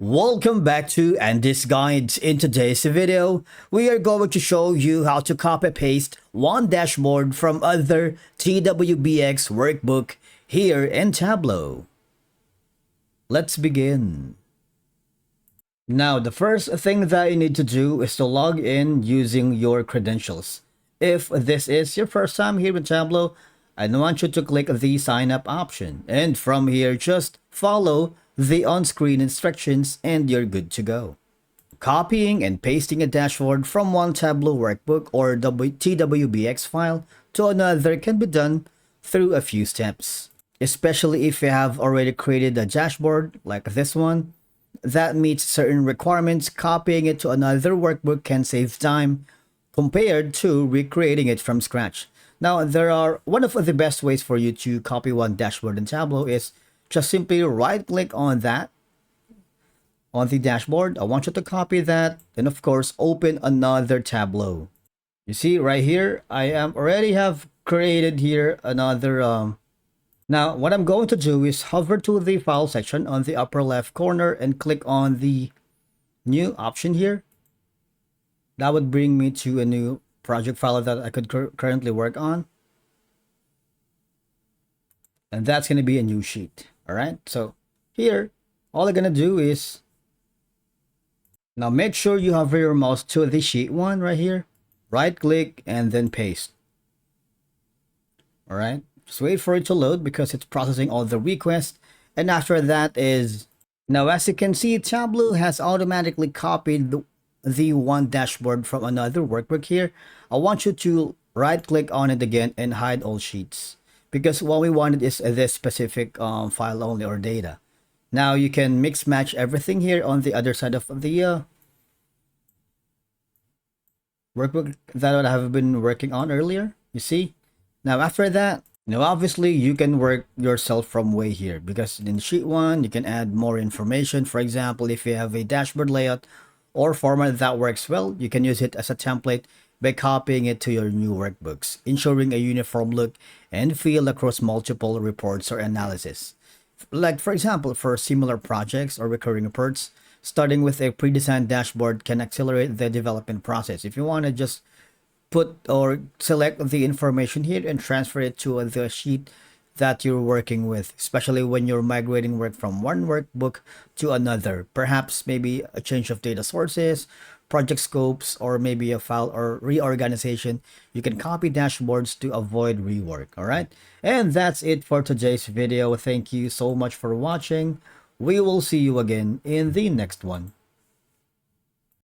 Welcome back to Andy's Guides. In today's video, we are going to show you how to copy-paste one dashboard from other Twbx workbook here in Tableau. Let's begin. Now, the first thing that you need to do is to log in using your credentials. If this is your first time here in Tableau, I want you to click the sign up option, and from here just follow the on-screen instructions and you're good to go. Copying and pasting a dashboard from one Tableau workbook or TWBX file to another can be done through a few steps, especially if you have already created a dashboard like this one that meets certain requirements. Copying it to another workbook can save time compared to recreating it from scratch. Now, one of the best ways for you to copy one dashboard in Tableau is just simply right click on that, on the dashboard. I want you to copy that and of course open another Tableau. You see right here, I already have created here another. Now what I'm going to do is hover to the file section on the upper left corner and click on the new option here. That would bring me to a new project file that I could currently work on. And that's going to be a new sheet. All right. So here, all I'm going to do is now make sure you hover your mouse to the sheet one right here, right click and then paste. All right. Just wait for it to load because it's processing all the requests. And after that is, now as you can see, Tableau has automatically copied the one dashboard from another workbook here. I want you to right click on it again and hide all sheets, because what we wanted is this specific file only or data. Now you can mix match everything here on the other side of the workbook that I have been working on earlier. You see, now after that, now obviously you can work yourself from way here, because in sheet one you can add more information. For example, if you have a dashboard layout or format that works well, you can use it as a template by copying it to your new workbooks, ensuring a uniform look and feel across multiple reports or analysis. Like for example, for similar projects or recurring reports, starting with a pre-designed dashboard can accelerate the development process. If you want to just put or select the information here and transfer it to the sheet that you're working with, especially when you're migrating work from one workbook to another, perhaps maybe a change of data sources, project scopes, or maybe a file or reorganization, you can copy dashboards to avoid rework. All right, and that's it for today's video. Thank you so much for watching. We will see you again in the next one.